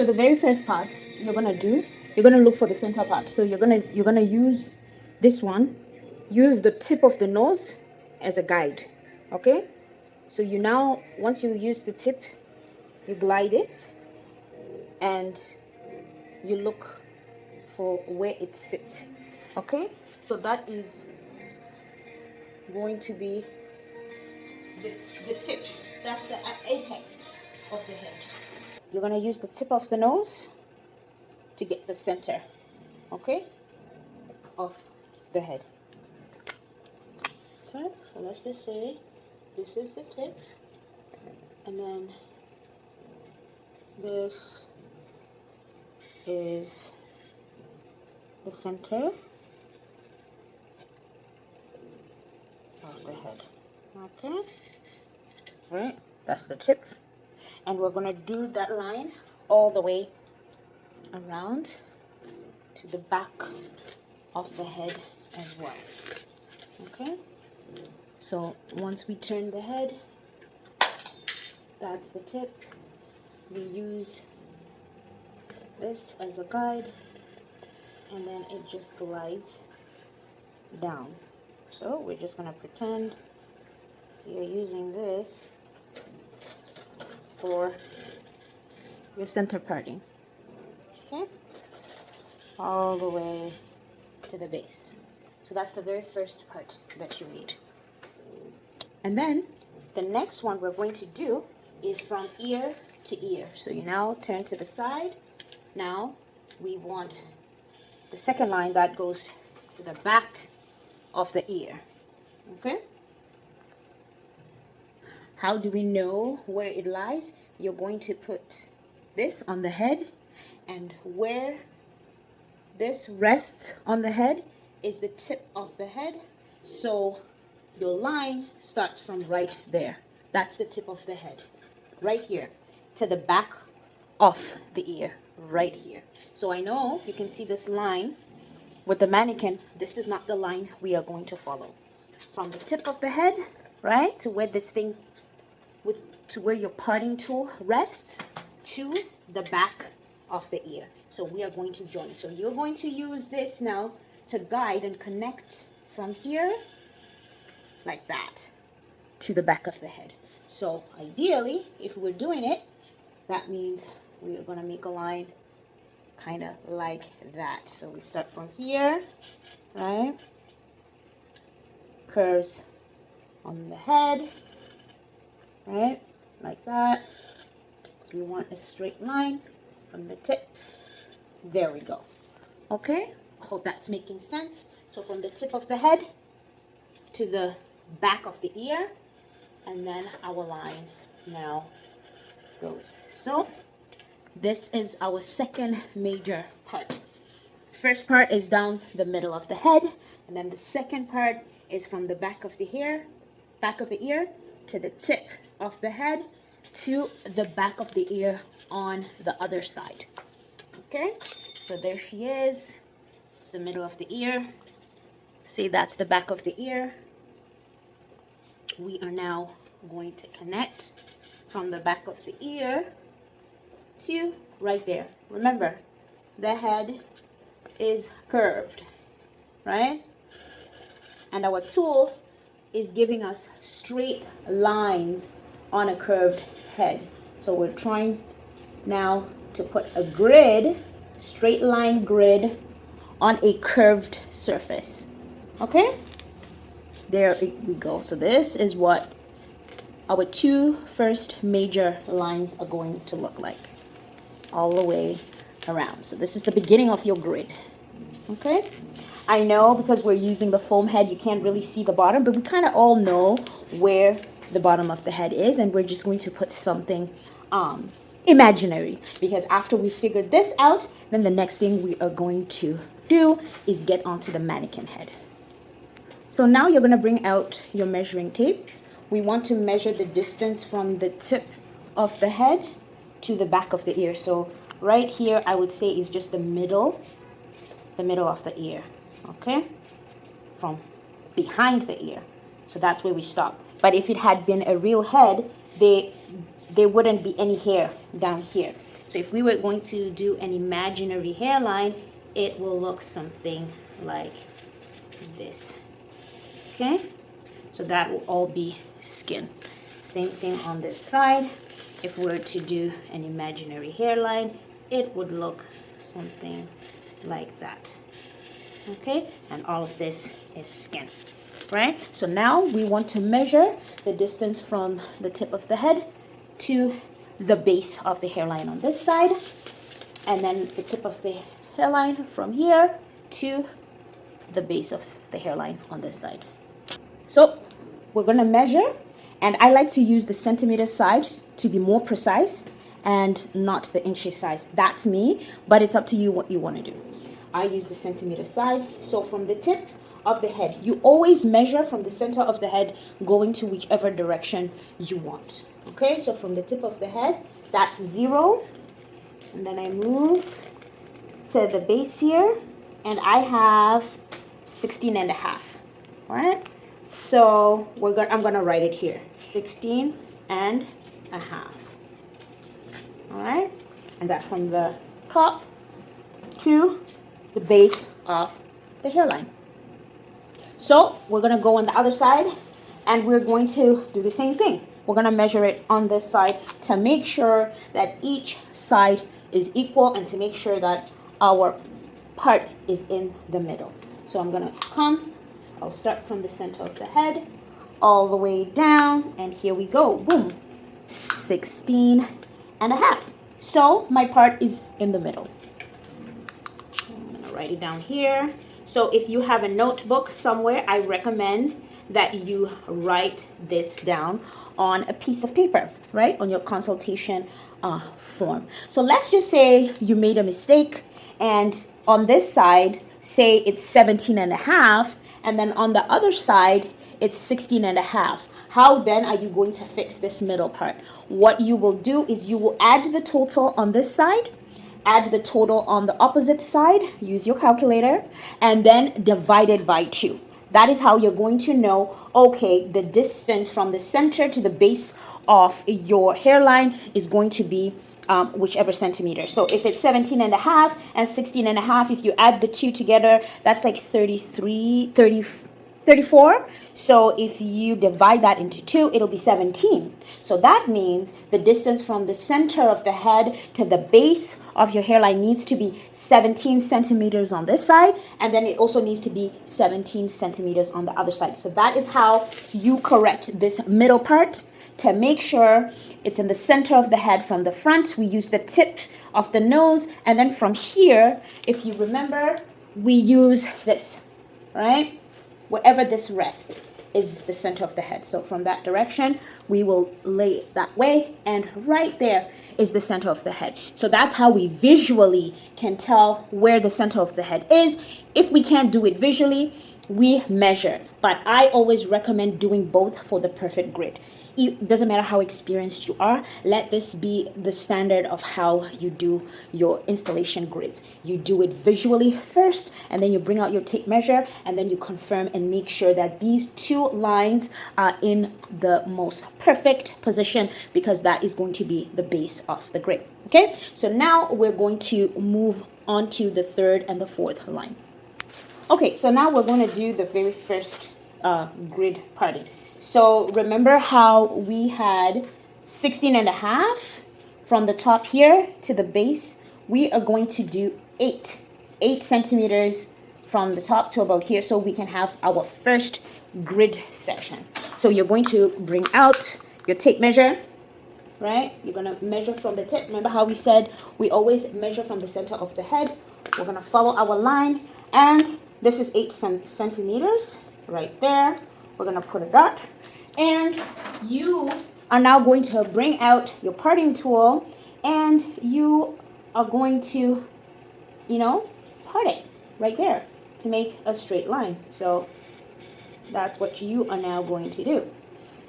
So the very first part you're gonna look for the center part. So you're gonna use this one. Use the tip of the nose as a guide. Okay. So you now, once you use the tip, you glide it and you look for where it sits. Okay. So that is going to be the tip. That's the apex of the head. You're gonna use the tip of the nose to get the center, okay, of the head. Okay, so let's just say this is the tip, and then this is the center of the head. Okay, right, that's the tip, and we're gonna do that line all the way around to the back of the head as well. Okay, so once we turn the head, that's the tip. We use this as a guide, and then it just glides down. So we're just gonna pretend you're using this for your center parting. Okay, all the way to the base. So that's the very first part that you need. And then the next one we're going to do is from ear to ear. So you now turn to the side. Now we want the second line that goes to the back of the ear. Okay, how do we know where it lies? You're going to put this on the head, and where this rests on the head is the tip of the head. So your line starts from right there. That's the tip of the head, right here, to the back of the ear, right here. So I know you can see this line with the mannequin. This is not the line we are going to follow. From the tip of the head, right, to where this thing, to where your parting tool rests, to the back of the ear. So we are going to join. So you're going to use this now to guide and connect from here, like that, to the back of the head. So ideally, if we're doing it, that means we are going to make a line kind of like that. So we start from here, right? Curves on the head, right? Like that. We want a straight line from the tip. There we go. Okay, hope that's making sense. So from the tip of the head to the back of the ear, and then our line now goes. So this is our second major part. First part is down the middle of the head, and then the second part is from the back of the ear to the tip of the head to the back of the ear on the other side. Okay, so there she is. It's the middle of the ear. See, that's the back of the ear. We are now going to connect from the back of the ear to right there. Remember, the head is curved, right? And our tool is giving us straight lines on a curved head. So we're trying now to put a grid, straight line grid, on a curved surface. Okay, there we go. So this is what our two first major lines are going to look like, all the way around. So this is the beginning of your grid. Okay, I know because we're using the foam head, you can't really see the bottom, but we kind of all know where the bottom of the head is, and we're just going to put something imaginary, because after we figure this out, then the next thing we are going to do is get onto the mannequin head. So now you're going to bring out your measuring tape. We want to measure the distance from the tip of the head to the back of the ear. So right here, I would say is just the middle of the ear, okay, from behind the ear. So that's where we stop. But if it had been a real head, there wouldn't be any hair down here. So if we were going to do an imaginary hairline, it will look something like this. Okay, so that will all be skin. Same thing on this side. If we were to do an imaginary hairline, it would look something like that. Okay, and all of this is skin, right? So now we want to measure the distance from the tip of the head to the base of the hairline on this side, and then the tip of the hairline from here to the base of the hairline on this side. So we're going to measure, and I like to use the centimeter size to be more precise and not the inches size. That's me, but it's up to you what you want to do. I use the centimeter side. So from the tip of the head, you always measure from the center of the head going to whichever direction you want. Okay, so from the tip of the head, that's 0, and then I move to the base here, and I have 16.5. All right, so I'm gonna write it here, 16.5. All right, and that's from the top to the base of the hairline. So we're gonna go on the other side, and we're going to do the same thing. We're gonna measure it on this side to make sure that each side is equal and to make sure that our part is in the middle. So I'm gonna I'll start from the center of the head all the way down, and here we go, boom, 16.5. So my part is in the middle. I'm gonna write it down here. So if you have a notebook somewhere, I recommend that you write this down on a piece of paper, right, on your consultation form. So let's just say you made a mistake, and on this side, say it's 17.5, and then on the other side, it's 16.5. How then are you going to fix this middle part? What you will do is you will add the total on this side, add the total on the opposite side, use your calculator, and then divide it by 2. That is how you're going to know, okay, the distance from the center to the base of your hairline is going to be whichever centimeter. So if it's 17.5 and 16.5, if you add the 2 together, that's like 34. So if you divide that into 2, it'll be 17. So that means the distance from the center of the head to the base of your hairline needs to be 17 centimeters on this side, and then it also needs to be 17 centimeters on the other side. So that is how you correct this middle part to make sure it's in the center of the head. From the front, we use the tip of the nose, and then from here, if you remember, we use this, right? Wherever this rests is the center of the head. So from that direction, we will lay it that way, and right there is the center of the head. So that's how we visually can tell where the center of the head is. If we can't do it visually, we measure. But I always recommend doing both for the perfect grid. It doesn't matter how experienced you are, let this be the standard of how you do your installation grids. You do it visually first, and then you bring out your tape measure, and then you confirm and make sure that these 2 lines are in the most perfect position, because that is going to be the base of the grid. Okay, so now we're going to move on to the 3rd and the 4th line. Okay, so now we're going to do the very first grid parting. So remember how we had 16.5 from the top here to the base? We are going to do 8 centimeters from the top to about here, so we can have our first grid section. So you're going to bring out your tape measure, right? You're going to measure from the tip. Remember how we said we always measure from the center of the head? We're going to follow our line, and this is 8 centimeters right there. We're going to put a dot, and you are now going to bring out your parting tool, and you are going to, part it right there to make a straight line. So that's what you are now going to do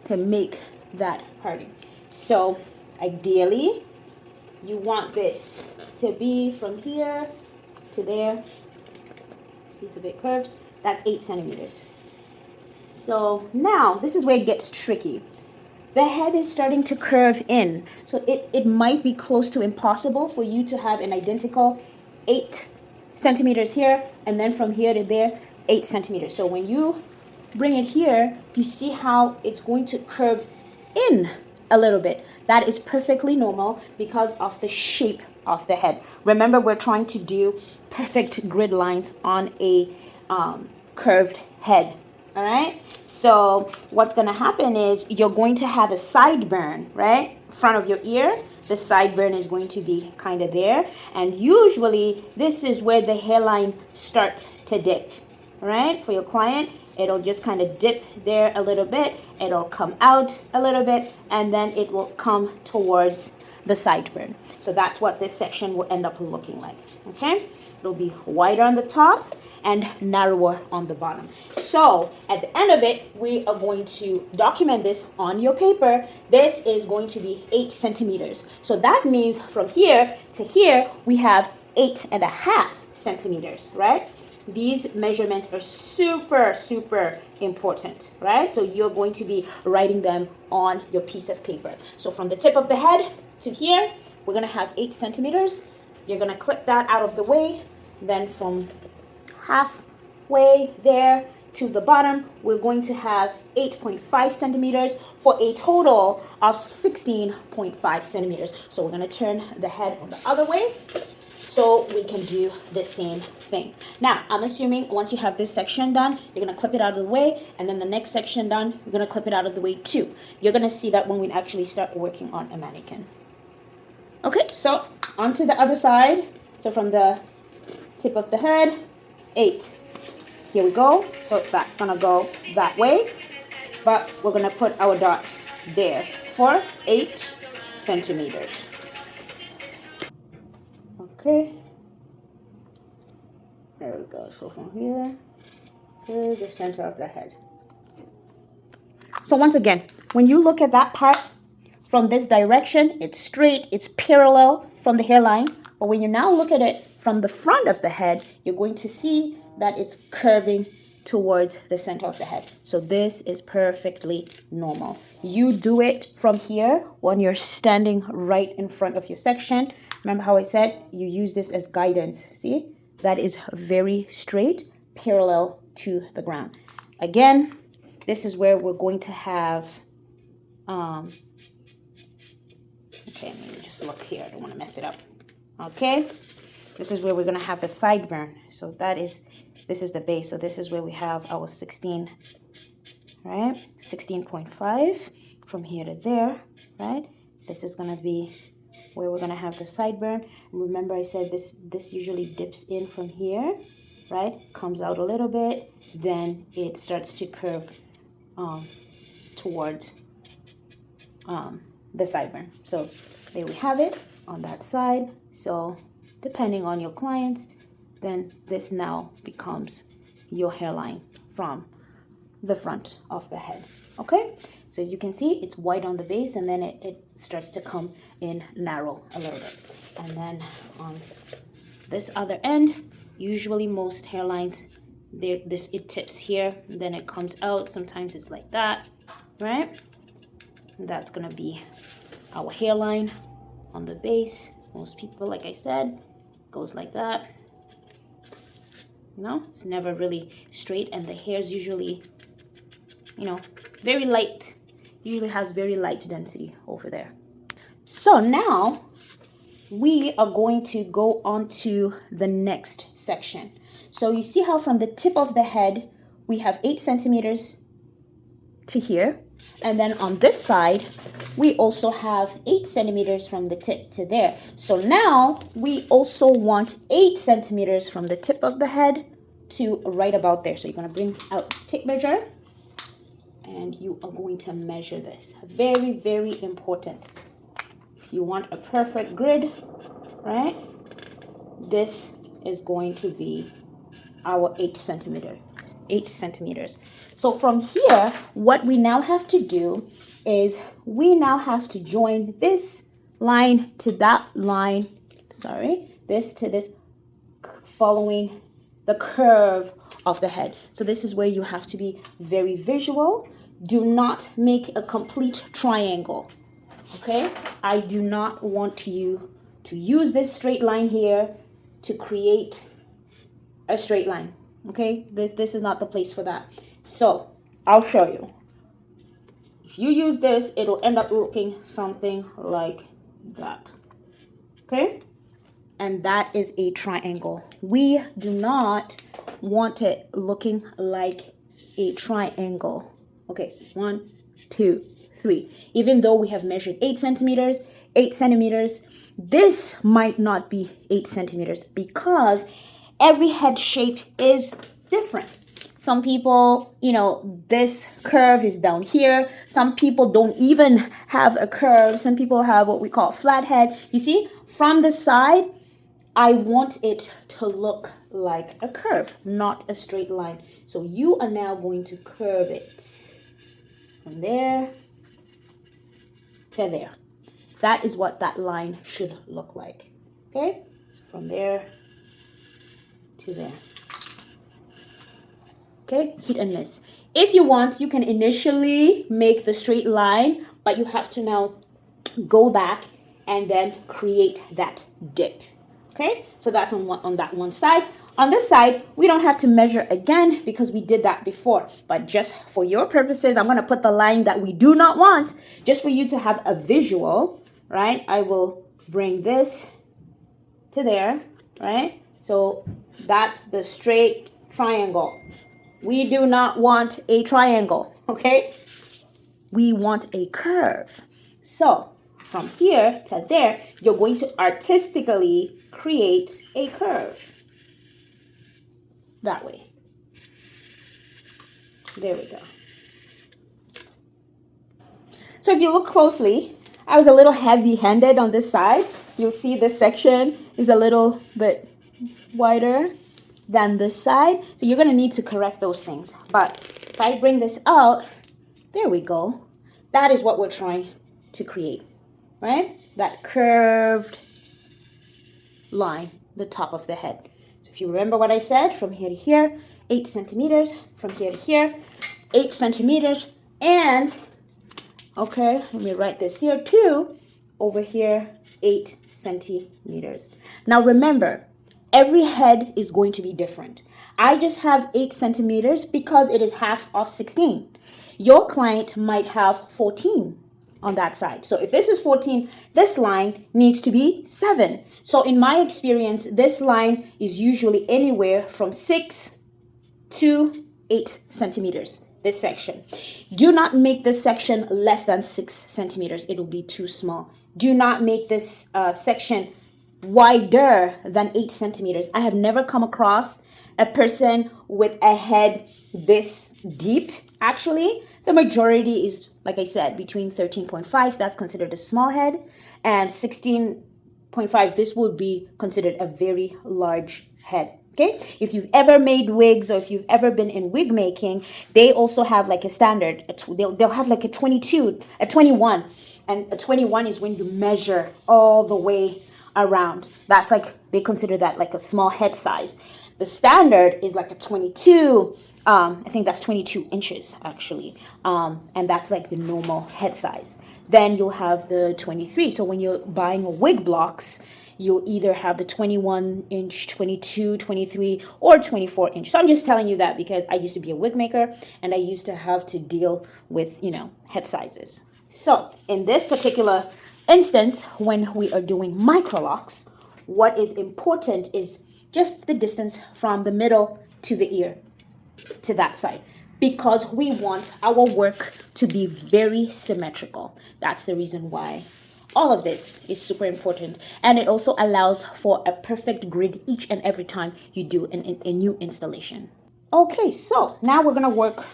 to make that parting. So ideally, you want this to be from here to there. See, it's a bit curved. That's 8 centimeters. So now, this is where it gets tricky. the head is starting to curve in. So it might be close to impossible for you to have an identical 8 centimeters here, and then from here to there, 8 centimeters. So when you bring it here, you see how it's going to curve in a little bit. That is perfectly normal because of the shape of the head. Remember, we're trying to do perfect grid lines on a curved head. All right, so what's going to happen is you're going to have a sideburn, right? Front of your ear, the sideburn is going to be kind of there, and usually this is where the hairline starts to dip. All right, for your client, it'll just kind of dip there a little bit, it'll come out a little bit, and then it will come towards the sideburn. So that's what this section will end up looking like. Okay, it'll be wider on the top and narrower on the bottom. So at the end of it, we are going to document this on your paper. This is going to be 8 centimeters. So that means from here to here, we have 8.5 centimeters, right? These measurements are super, super important, right? So you're going to be writing them on your piece of paper. So from the tip of the head to here, we're gonna have 8 centimeters. You're gonna clip that out of the way. Then from halfway there to the bottom, we're going to have 8.5 centimeters for a total of 16.5 centimeters. So we're going to turn the head on the other way so we can do the same thing. Now, I'm assuming once you have this section done, you're going to clip it out of the way, and then the next section done, you're going to clip it out of the way too. You're going to see that when we actually start working on a mannequin. Okay, so onto the other side. So from the tip of the head, 8. Here we go. So that's gonna go that way, but we're gonna put our dot there for 8 centimeters. Okay. There we go. So from here to the center of the head. So once again, when you look at that part from this direction, it's straight, it's parallel from the hairline. But when you now look at it from the front of the head, you're going to see that it's curving towards the center of the head. So this is perfectly normal. You do it from here when you're standing right in front of your section. Remember how I said you use this as guidance. See, that is very straight, parallel to the ground. Again, this is where we're going to have, okay, let me just look here. I don't want to mess it up. Okay, this is where we're going to have the sideburn. So this is the base. So this is where we have our 16, right? 16.5 from here to there, right? This is going to be where we're going to have the sideburn. And remember I said this usually dips in from here, right? Comes out a little bit, then it starts to curve towards the sideburn. So there we have it on that side. So depending on your clients, then this now becomes your hairline from the front of the head. Okay, so as you can see, it's wide on the base, and then it starts to come in narrow a little bit. And then on this other end, usually most hairlines, it tips here, then it comes out. Sometimes it's like that, right? And that's gonna be our hairline on the base. Most people, like I said, goes like that. You know, it's never really straight, and the hair is usually, you know, very light. Usually has very light density over there. So now we are going to go on to the next section. So you see how from the tip of the head we have 8 centimeters to here, and then on this side we also have 8 centimeters from the tip to there. So now we also want 8 centimeters from the tip of the head to right about there. So you're going to bring out tape measure, and you are going to measure this. Very, very important. If you want a perfect grid, right, this is going to be our 8 centimeters. So from here, what we now have to do is we now have to join this line to that line, this to this, following the curve of the head. So this is where you have to be very visual. do not make a complete triangle, okay? I do not want you to use this straight line here to create a straight line, okay? This is not the place for that. So I'll show you. If you use this, it'll end up looking something like that, okay? And that is a triangle. We do not want it looking like a triangle. Okay, 1, 2, 3. Even though we have measured 8 centimeters, 8 centimeters, this might not be 8 centimeters because every head shape is different. Some people, you know, this curve is down here. Some people don't even have a curve. Some people have what we call flat head. You see, from the side, I want it to look like a curve, not a straight line. So you are now going to curve it from there to there. That is what that line should look like. Okay, so from there to there. Okay, hit and miss. If you want, you can initially make the straight line, but you have to now go back and then create that dip. Okay, so that's on that one side. On this side, we don't have to measure again because we did that before. But just for your purposes, I'm going to put the line that we do not want just for you to have a visual, right? I will bring this to there, right? So that's the straight triangle. We do not want a triangle, okay? We want a curve. So from here to there, you're going to artistically create a curve. That way. There we go. So if you look closely, I was a little heavy-handed on this side. You'll see this section is a little bit wider than this side. So you're going to need to correct those things. But if I bring this out, there we go. That is what we're trying to create, right? That curved line, the top of the head. So if you remember what I said, from here to here, 8 centimeters, from here to here, 8 centimeters, and, okay, let me write this here too, over here, 8 centimeters. Now remember, every head is going to be different. I just have 8 centimeters because it is half of 16. Your client might have 14 on that side. So if this is 14, this line needs to be 7. So in my experience, this line is usually anywhere from 6 to 8 centimeters, this section. Do not make this section less than 6 centimeters. It will be too small. Do not make this section wider than 8 centimeters. I have never come across a person with a head this deep. Actually, the majority is, like I said, between 13.5, that's considered a small head, and 16.5, this would be considered a very large head. Okay, if you've ever made wigs or if you've ever been in wig making, they also have like a standard. They'll have like a 22, a 21, and a 21 is when you measure all the way around. That's like, they consider that like a small head size. The standard is like a 22. I think that's 22 inches actually, and that's like the normal head size. Then you'll have the 23. So when you're buying wig blocks, you'll either have the 21 inch, 22, 23, or 24 inch. So I'm just telling you that because I used to be a wig maker and I used to have to deal with, you know, head sizes. So in this particular instance, when we are doing microlocks, what is important is just the distance from the middle to the ear, to that side, because we want our work to be very symmetrical. That's the reason why all of this is super important, and it also allows for a perfect grid each and every time you do a new installation. Okay, so now we're gonna work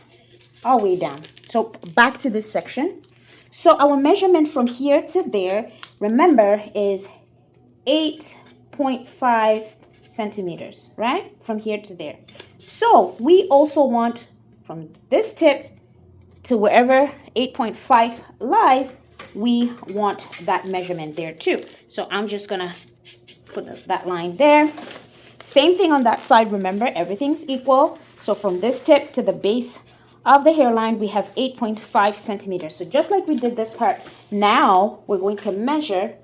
our way down. So back to this section. So our measurement from here to there, remember, is 8.5 centimeters, right? From here to there. So we also want from this tip to wherever 8.5 lies, we want that measurement there too. So I'm just gonna put that line there. Same thing on that side. Remember, everything's equal. So from this tip to the base of the hairline, we have 8.5 centimeters. So just like we did this part, now we're going to measure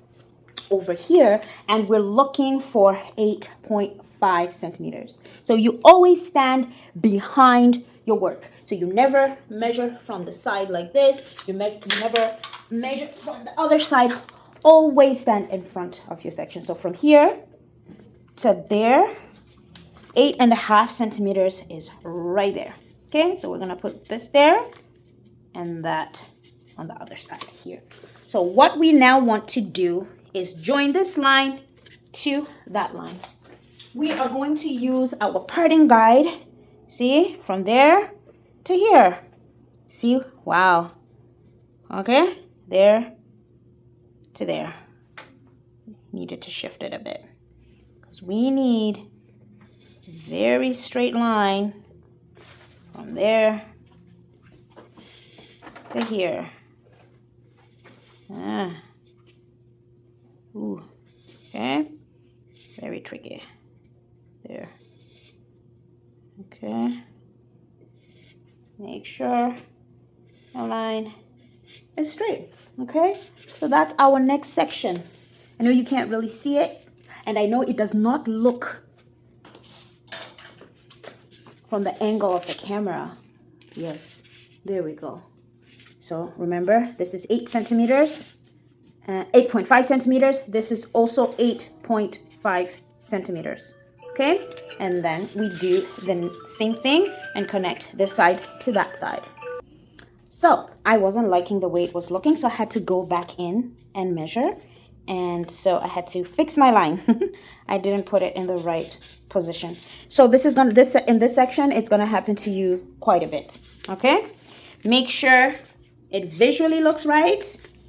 over here, and we're looking for 8.5 centimeters. So you always stand behind your work. So you never measure from the side like this. You never measure from the other side. Always stand in front of your section. So from here to there, 8.5 centimeters is right there. Okay, so we're gonna put this there and that on the other side here. So what we now want to do is join this line to that line. We are going to use our parting guide, see, from there to here. See, wow. Okay, there to there. Needed to shift it a bit because we need a very straight line from there to here. Ooh, okay, very tricky. There. Okay. Make sure the line is straight. Okay, so that's our next section. I know you can't really see it, and I know it does not look from the angle of the camera. Yes, there we go. So remember, this is 8 centimeters, 8.5 centimeters. This is also 8.5 centimeters. Okay, and then we do the same thing and connect this side to that side. So I wasn't liking the way it was looking, so I had to go back in and measure. And so I had to fix my line. I didn't put it in the right position. So this is in this section, it's gonna happen to you quite a bit. Okay, make sure it visually looks right.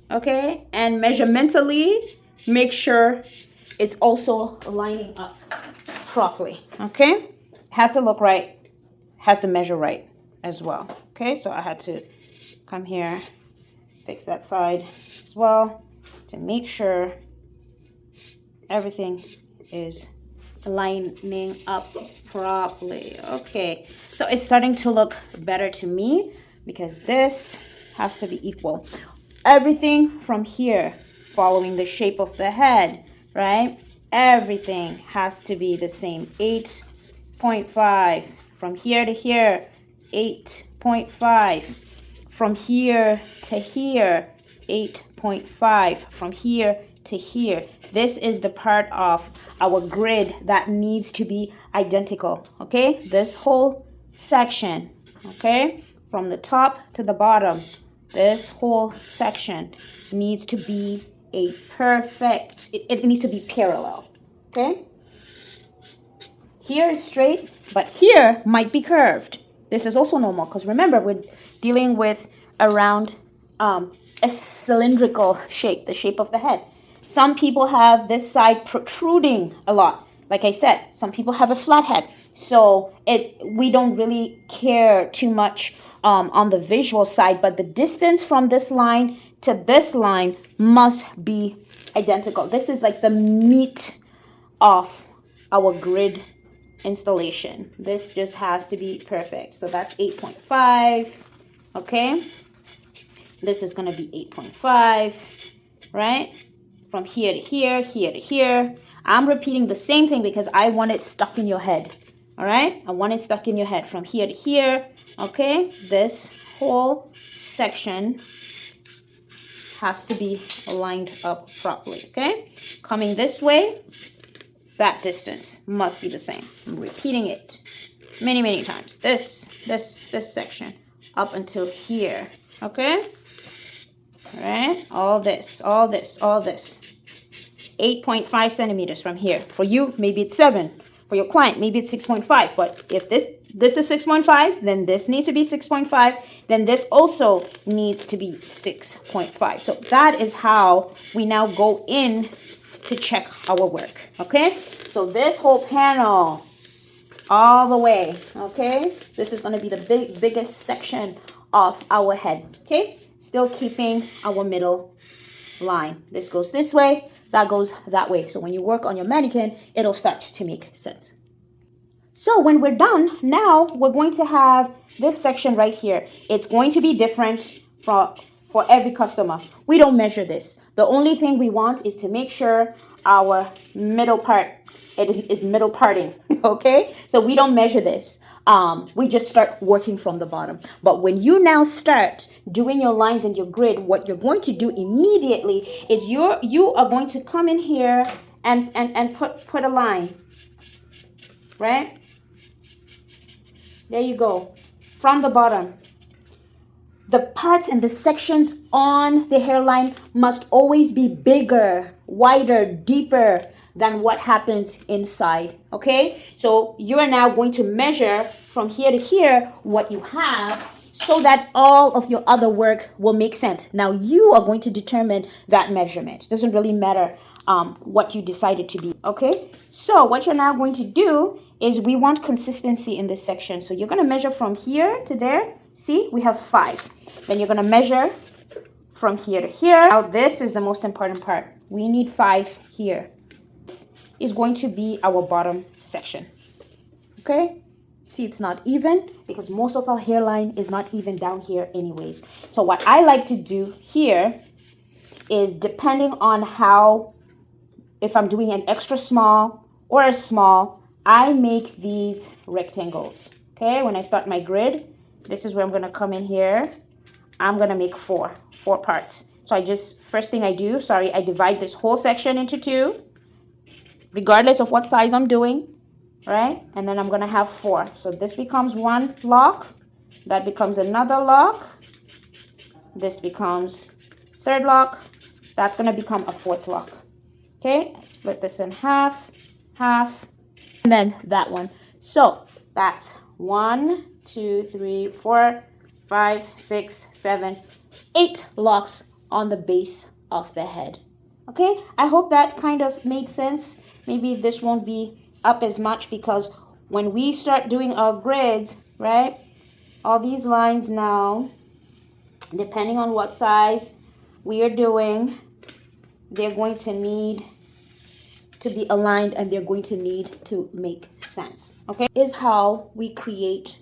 Okay, and measurementally, make sure it's also lining up properly. Okay, has to look right, has to measure right as well. Okay, so I had to come here, fix that side as well to make sure everything is lining up properly. Okay, so it's starting to look better to me because this has to be equal. Everything from here, following the shape of the head, right? Everything has to be the same. 8.5 from here to here, 8.5 from here to here, 8.5 from here to here. This is the part of our grid that needs to be identical. Okay, this whole section, okay, from the top to the bottom, this whole section needs to be a perfect, it needs to be parallel. Okay, here is straight, but here might be curved. This is also normal because remember, we're dealing with around a cylindrical shape, the shape of the head. Some people have this side protruding a lot. Like I said, some people have a flat head. So we don't really care too much on the visual side, but the distance from this line to this line must be identical. This is like the meat of our grid installation. This just has to be perfect. So that's 8.5. Okay, this is going to be 8.5, right? From here to here, here to here. I'm repeating the same thing because I want it stuck in your head. All right, I want it stuck in your head from here to here. Okay, this whole section has to be lined up properly. Okay, coming this way, that distance must be the same. I'm repeating it many times. This section up until here. Okay, all right, all this 8.5 centimeters from here. For you, maybe it's 7. For your client, maybe it's 6.5. But if this is 6.5, then this needs to be 6.5. Then this also needs to be 6.5. So that is how we now go in to check our work. Okay, so this whole panel all the way, okay, this is going to be the biggest section of our head. Okay, still keeping our middle line. This goes this way, that goes that way. So when you work on your mannequin, it'll start to make sense. So when we're done, now we're going to have this section right here. It's going to be different for every customer. We don't measure this. The only thing we want is to make sure our middle part, it is middle parting, okay? So we don't measure this. We just start working from the bottom. But when you now start doing your lines and your grid, what you're going to do immediately is you are going to come in here and put a line, right? There you go. From the bottom. The parts and the sections on the hairline must always be bigger, wider, deeper than what happens inside. Okay? So you are now going to measure from here to here what you have so that all of your other work will make sense. Now you are going to determine that measurement. It doesn't really matter what you decided to be. Okay? So what you're now going to do is we want consistency in this section. So you're going to measure from here to there. See, we have 5. Then you're going to measure from here to here. Now this is the most important part. We need 5 here. This is going to be our bottom section. Okay? See, it's not even because most of our hairline is not even down here anyways. So what I like to do here is depending on how, if I'm doing an extra small or a small, I make these rectangles. Okay, when I start my grid, this is where I'm going to come in here. I'm going to make four parts. So first thing I do, I divide this whole section into 2, regardless of what size I'm doing, right? And then I'm going to have 4. So this becomes one lock. That becomes another lock. This becomes third lock. That's going to become a 4th lock. Okay, I split this in half, and then that one. So that's 1, 2, 3, 4, 5, 6, 7, 8 locks on the base of the head. Okay, I hope that kind of made sense. Maybe this won't be up as much because when we start doing our grids, right, all these lines now, depending on what size we are doing, they're going to need to be aligned and they're going to need to make sense. Okay, is how we create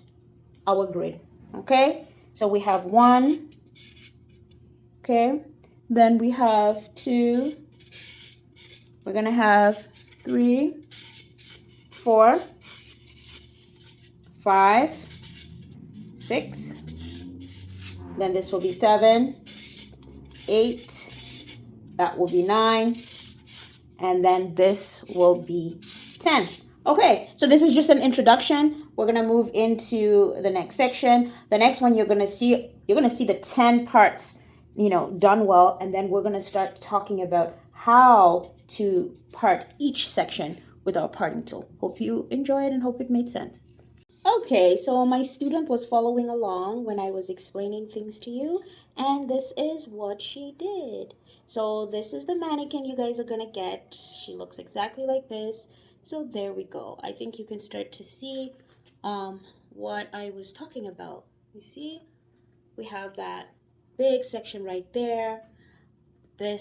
our grid. Okay, so we have 1, okay, then we have 2, we're gonna have 3, 4, 5, 6, then this will be 7, 8, that will be 9, and then this will be 10. Okay, so this is just an introduction. We're gonna move into the next section. The next one you're gonna see the 10 parts, done well, and then we're gonna start talking about how to part each section with our parting tool. Hope you enjoyed and hope it made sense. Okay, so my student was following along when I was explaining things to you, and this is what she did. So this is the mannequin you guys are gonna get. She looks exactly like this. So there we go. I think you can start to see what I was talking about. You see, we have that big section right there.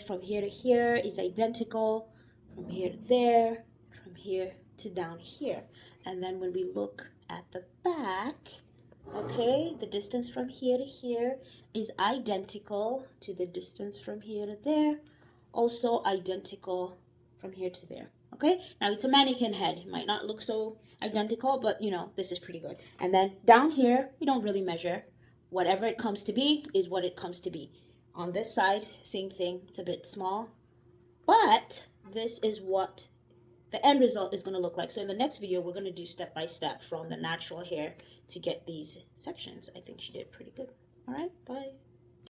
From here to here is identical. From here to there, from here to down here. And then when we look at the back, okay, the distance from here to here is identical to the distance from here to there, also identical from here to there. Okay, now it's a mannequin head. It might not look so identical, but this is pretty good. And then down here, we don't really measure. Whatever it comes to be is what it comes to be. On this side, same thing, it's a bit small, but this is what the end result is going to look like. So in the next video, we're going to do step by step from the natural hair to get these sections. I think she did pretty good. All right, bye.